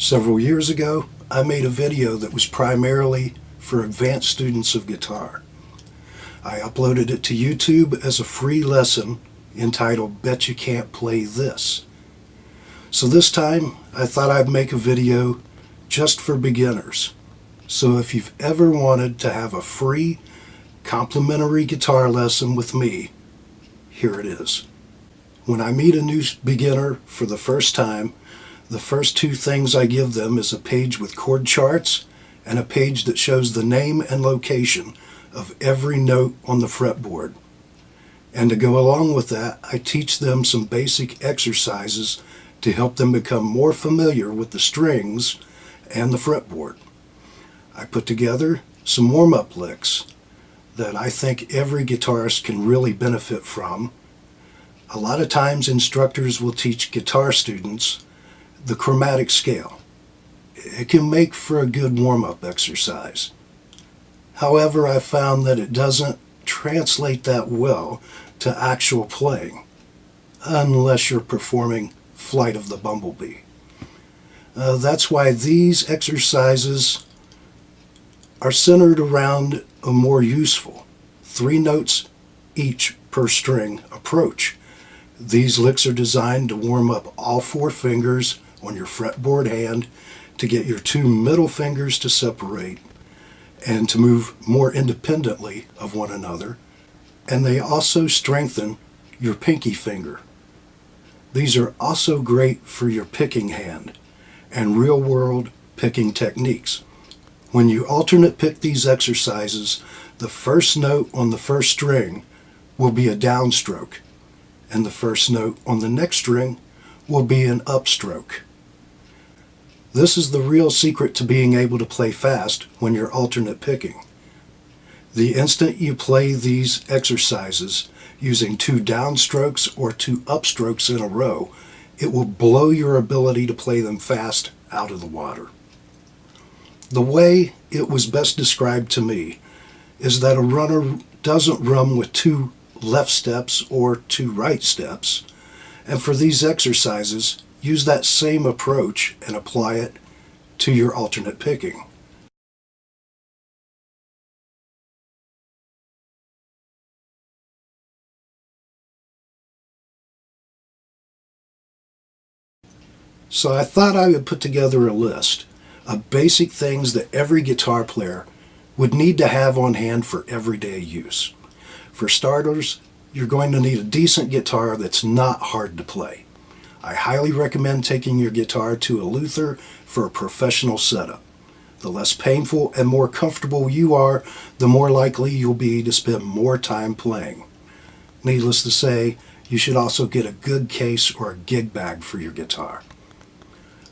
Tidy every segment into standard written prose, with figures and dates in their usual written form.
Several years ago, I made a video that was primarily for advanced students of guitar. I uploaded it to YouTube as a free lesson entitled Bet You Can't Play This. So this time, I thought I'd make a video just for beginners. So if you've ever wanted to have a free, complimentary guitar lesson with me, here it is. When I meet a new beginner for the first time, the first two things I give them is a page with chord charts and a page that shows the name and location of every note on the fretboard. And to go along with that, I teach them some basic exercises to help them become more familiar with the strings and the fretboard. I put together some warm-up licks that I think every guitarist can really benefit from. A lot of times instructors will teach guitar students the chromatic scale. It can make for a good warm-up exercise. However, I found that it doesn't translate that well to actual playing, unless you're performing Flight of the Bumblebee. That's why these exercises are centered around a more useful 3 notes each per string approach. These licks are designed to warm up all 4 fingers on your fretboard hand, to get your 2 middle fingers to separate and to move more independently of one another. And they also strengthen your pinky finger. These are also great for your picking hand and real-world picking techniques. When you alternate pick these exercises, the first note on the first string will be a downstroke, and the first note on the next string will be an upstroke. This is the real secret to being able to play fast when you're alternate picking. The instant you play these exercises using 2 downstrokes or 2 upstrokes in a row, it will blow your ability to play them fast out of the water. The way it was best described to me is that a runner doesn't run with 2 left steps or 2 right steps, and for these exercises, use that same approach and apply it to your alternate picking. So I thought I would put together a list of basic things that every guitar player would need to have on hand for everyday use. For starters, you're going to need a decent guitar that's not hard to play. I highly recommend taking your guitar to a luthier for a professional setup. The less painful and more comfortable you are, the more likely you'll be to spend more time playing. Needless to say, you should also get a good case or a gig bag for your guitar.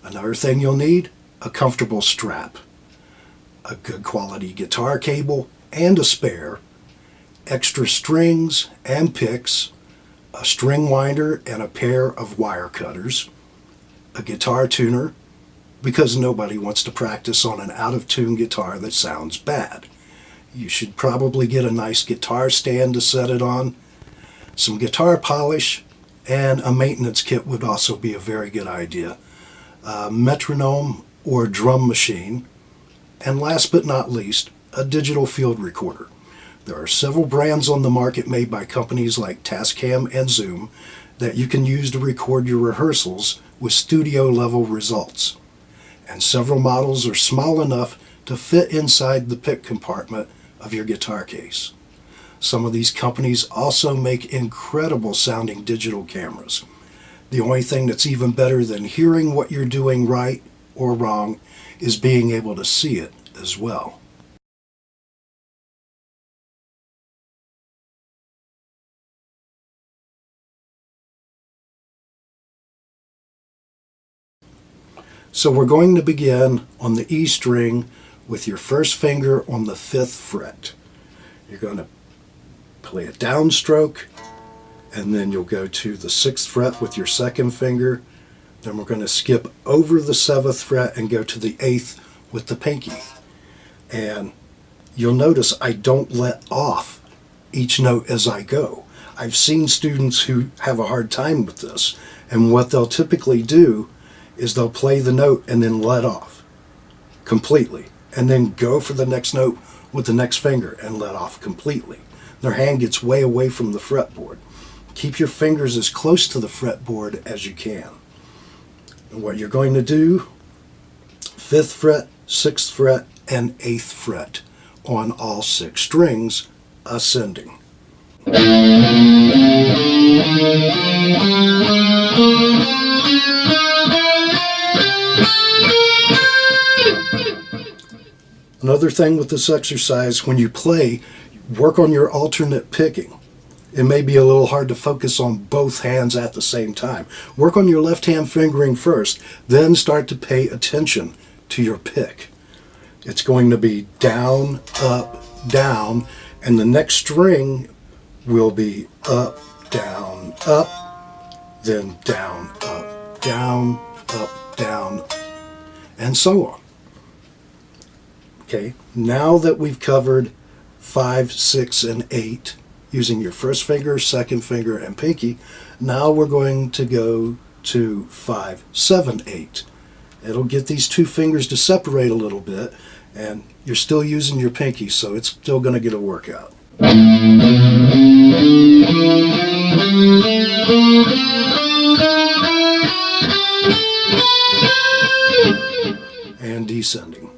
Another thing you'll need, a comfortable strap, a good quality guitar cable and a spare, extra strings and picks, a string winder and a pair of wire cutters, a guitar tuner, because nobody wants to practice on an out-of-tune guitar that sounds bad. You should probably get a nice guitar stand to set it on, some guitar polish, and a maintenance kit would also be a very good idea. A metronome or drum machine, and last but not least, a digital field recorder. There are several brands on the market made by companies like Tascam and Zoom that you can use to record your rehearsals with studio level results. And several models are small enough to fit inside the pick compartment of your guitar case. Some of these companies also make incredible sounding digital cameras. The only thing that's even better than hearing what you're doing right or wrong is being able to see it as well. So we're going to begin on the E string with your first finger on the 5th fret. You're going to play a downstroke, and then you'll go to the 6th fret with your second finger. Then we're going to skip over the 7th fret and go to the 8th with the pinky. And you'll notice I don't let off each note as I go. I've seen students who have a hard time with this, and what they'll typically do is they'll play the note and then let off completely, and then go for the next note with the next finger and let off completely. Their hand gets way away from the fretboard. Keep your fingers as close to the fretboard as you can. And what you're going to do, 5th fret, 6th fret, and 8th fret on all 6 strings, ascending. Another thing with this exercise, when you play, work on your alternate picking. It may be a little hard to focus on both hands at the same time. Work on your left hand fingering first, then start to pay attention to your pick. It's going to be down, up, down, and the next string will be up, down, up, then down, up, down, and so on. Okay, now that we've covered 5, 6, and 8 using your first finger, second finger, and pinky, now we're going to go to 5, 7, 8. It'll get these 2 fingers to separate a little bit, and you're still using your pinky, so it's still going to get a workout. And descending.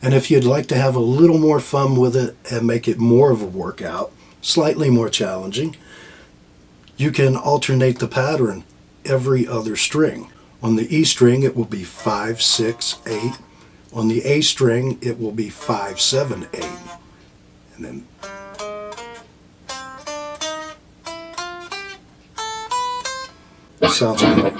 And if you'd like to have a little more fun with it and make it more of a workout, slightly more challenging, you can alternate the pattern every other string. On the E string it will be 5, 6, 8. On the A string it will be 5, 7, 8. And then sounds good.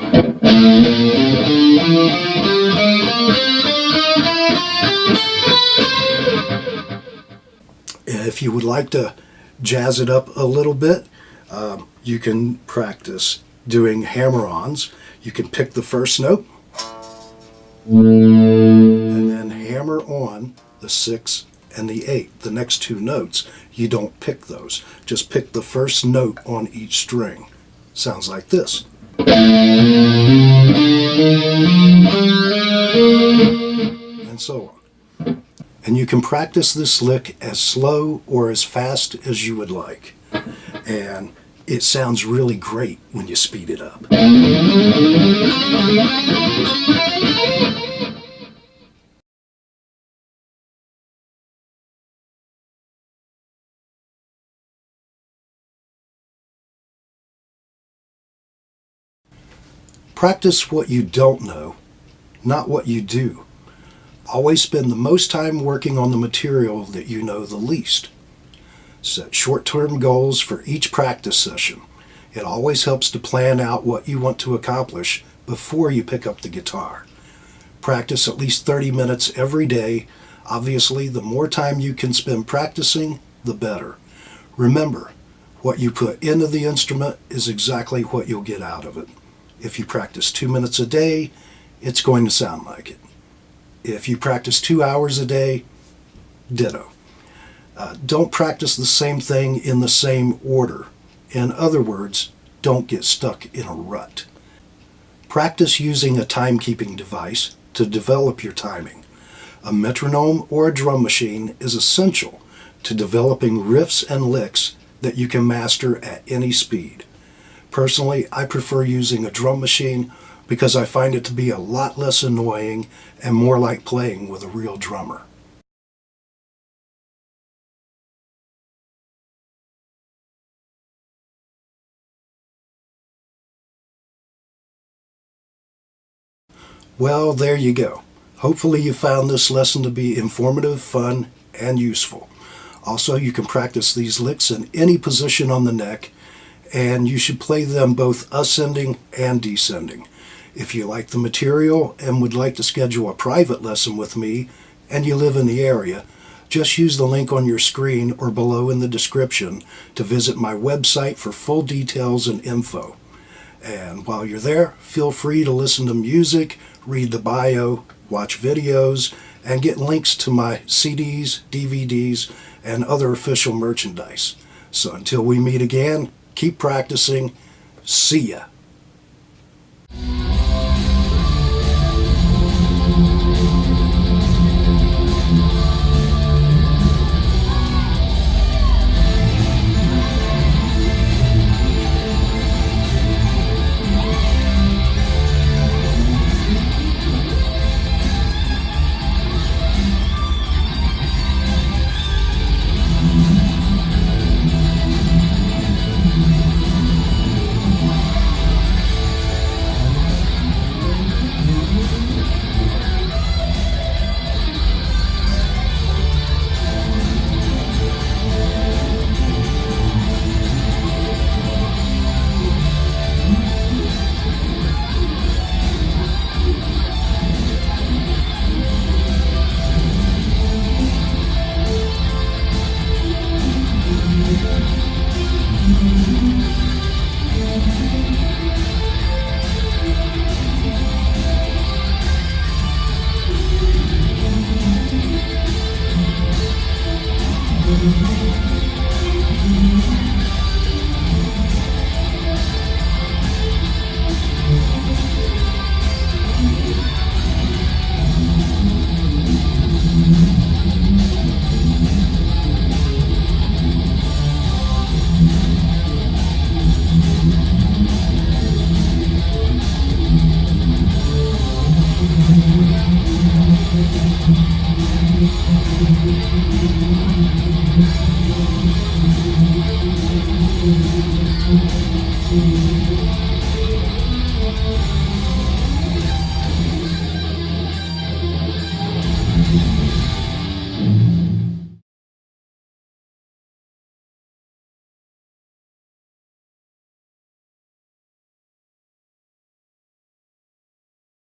If you would like to jazz it up a little bit, you can practice doing hammer-ons. You can pick the first note and then hammer on the 6 and the 8. The next 2 notes, you don't pick those. Just pick the first note on each string. Sounds like this. And so on. And you can practice this lick as slow or as fast as you would like. And it sounds really great when you speed it up. Practice what you don't know, not what you do. Always spend the most time working on the material that you know the least. Set short-term goals for each practice session. It always helps to plan out what you want to accomplish before you pick up the guitar. Practice at least 30 minutes every day. Obviously, the more time you can spend practicing, the better. Remember, what you put into the instrument is exactly what you'll get out of it. If you practice 2 minutes a day, it's going to sound like it. If you practice 2 hours a day, ditto. Don't practice the same thing in the same order. In other words, don't get stuck in a rut. Practice using a timekeeping device to develop your timing. A metronome or a drum machine is essential to developing riffs and licks that you can master at any speed. Personally, I prefer using a drum machine because I find it to be a lot less annoying and more like playing with a real drummer. Well, there you go. Hopefully you found this lesson to be informative, fun, and useful. Also, you can practice these licks in any position on the neck, and you should play them both ascending and descending. If you like the material and would like to schedule a private lesson with me, and you live in the area, just use the link on your screen or below in the description to visit my website for full details and info. And while you're there, feel free to listen to music, read the bio, watch videos, and get links to my CDs, DVDs, and other official merchandise. So until we meet again, keep practicing. See ya.